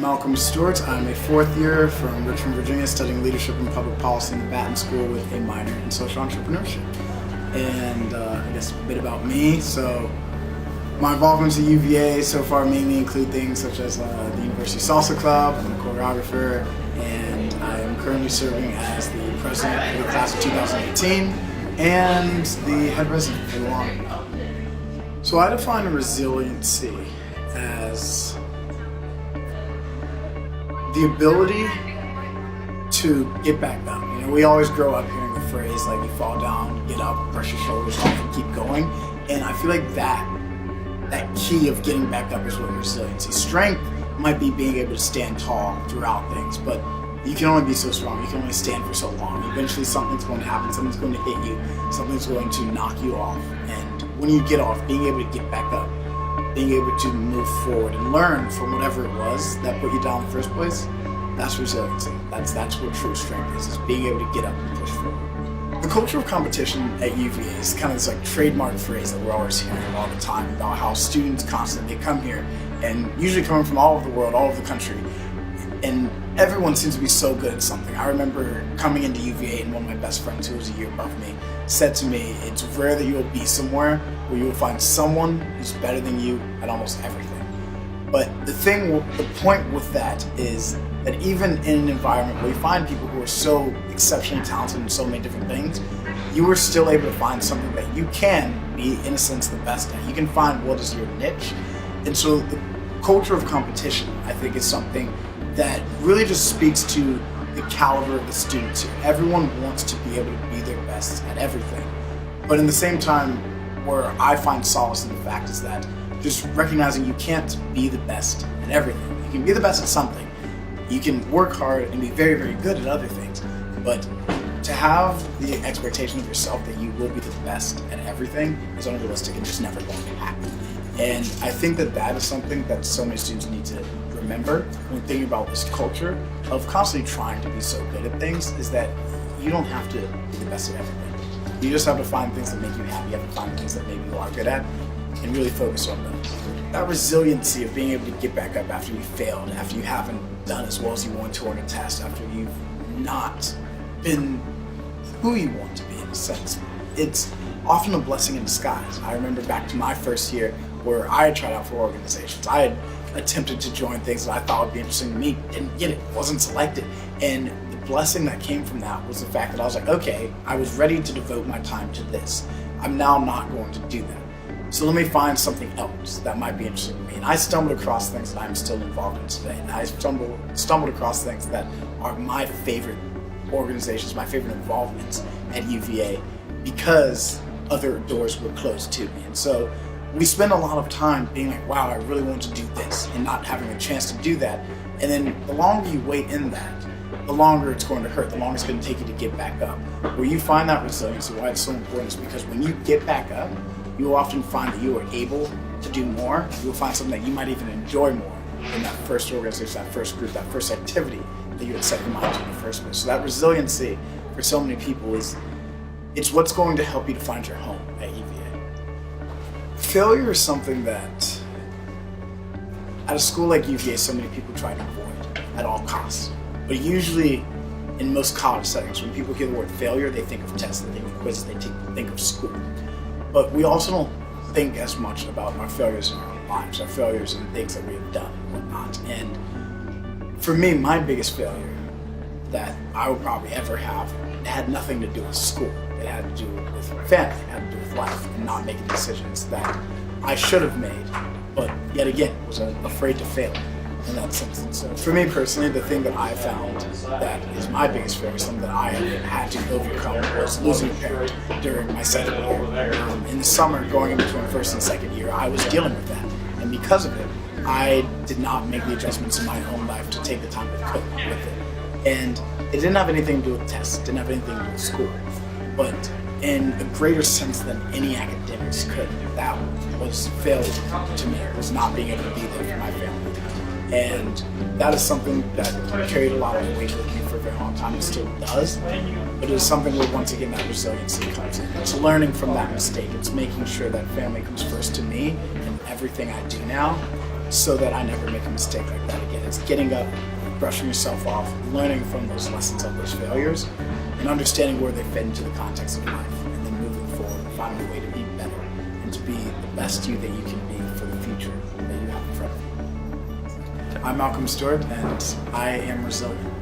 Malcolm Stewart. I'm a fourth year from Richmond, Virginia, studying leadership and public policy in the Baton School with a minor in social entrepreneurship. And I guess a bit about me. So my involvements at UVA so far mainly include things such as the University Salsa Club. I'm a choreographer, and I am currently serving as the president of the class of 2018 and the head resident for the long. So I define resiliency as the ability to get back up. You know, we always grow up hearing the phrase like you fall down, get up, brush your shoulders off, and keep going. And I feel like that key of getting back up is what resiliency. Strength might be being able to stand tall throughout things, but you can only be so strong. You can only stand for so long. Eventually something's going to happen, something's going to hit you, something's going to knock you off. And when you get off, being able to get back up, being able to move forward and learn from whatever it was that put you down in the first place, that's resiliency. That's what true strength is being able to get up and push forward. The culture of competition at UVA is kind of this like trademark phrase that we're always hearing all the time about how students constantly come here, and usually coming from all over the world, all over the country, and everyone seems to be so good at something. I remember coming into UVA and one of my best friends who was a year above me said to me, it's rare that you will be somewhere where you will find someone who's better than you at almost everything. But the point with that is that even in an environment where you find people who are so exceptionally talented in so many different things, you are still able to find something that you can be, in a sense, the best at. You can find what is your niche. And so the culture of competition, I think, is something that really just speaks to the caliber of the students here. Everyone wants to be able to be their best at everything. But in the same time, where I find solace in the fact is that just recognizing you can't be the best at everything. You can be the best at something. You can work hard and be very, very good at other things. But to have the expectation of yourself that you will be the best at everything is unrealistic and just never going to happen. And I think that is something that so many students need to remember when thinking about this culture of constantly trying to be so good at things, is that you don't have to be the best at everything. You just have to find things that make you happy. You have to find things that maybe you are good at and really focus on them. That resiliency of being able to get back up after you failed, after you haven't done as well as you want to on a test, after you've not been who you want to be, in a sense. It's often a blessing in disguise. I remember back to my first year where I had tried out for organizations. I had attempted to join things that I thought would be interesting to me, didn't get it, wasn't selected. And the blessing that came from that was the fact that I was like, okay, I was ready to devote my time to this. I'm now not going to do that. So let me find something else that might be interesting to me. And I stumbled across things that I'm still involved in today. And I stumbled across things that are my favorite organizations, my favorite involvements at UVA, because other doors were closed to me. And so we spend a lot of time being like, wow, I really want to do this, and not having a chance to do that. And then the longer you wait in that, the longer it's going to hurt, the longer it's going to take you to get back up. Where you find that resilience, and why it's so important is because when you get back up, you will often find that you are able to do more. You will find something that you might even enjoy more in that first organization, that first group, that first activity that you had set your mind to in the first place. So that resiliency for so many people it's what's going to help you to find your home at UVA. Failure is something that at a school like UVA, so many people try to avoid at all costs. But usually in most college settings, when people hear the word failure, they think of tests, they think of quizzes, they think of school. But we also don't think as much about our failures in our lives, our failures in things that we have done and whatnot. And for me, my biggest failure that I would probably ever have had nothing to do with school. It had to do with family, it had to do with life, and not making decisions that I should have made, but yet again, was afraid to fail in that sense. And so for me personally, the thing that I found that is my biggest failure, something that I had to overcome, was losing a parent during my second year. In the summer, going in between first and second year, I was dealing with that. And because of it, I did not make the adjustments in my own life to take the time to cope with it. And it didn't have anything to do with tests, it didn't have anything to do with school. But in a greater sense than any academics could, that was failure to me. It was not being able to be there for my family. And that is something that carried a lot of weight with me for a very long time. It still does. But it is something where, once again, that resiliency comes in. It's learning from that mistake. It's making sure that family comes first to me in everything I do now, so that I never make a mistake like that again. It's getting up, brushing yourself off, learning from those lessons of those failures, and understanding where they fit into the context of life, and then moving forward, finding a way to be better and to be the best you that you can be for the future that you have in front of you. I'm Malcolm Stewart, and I am resilient.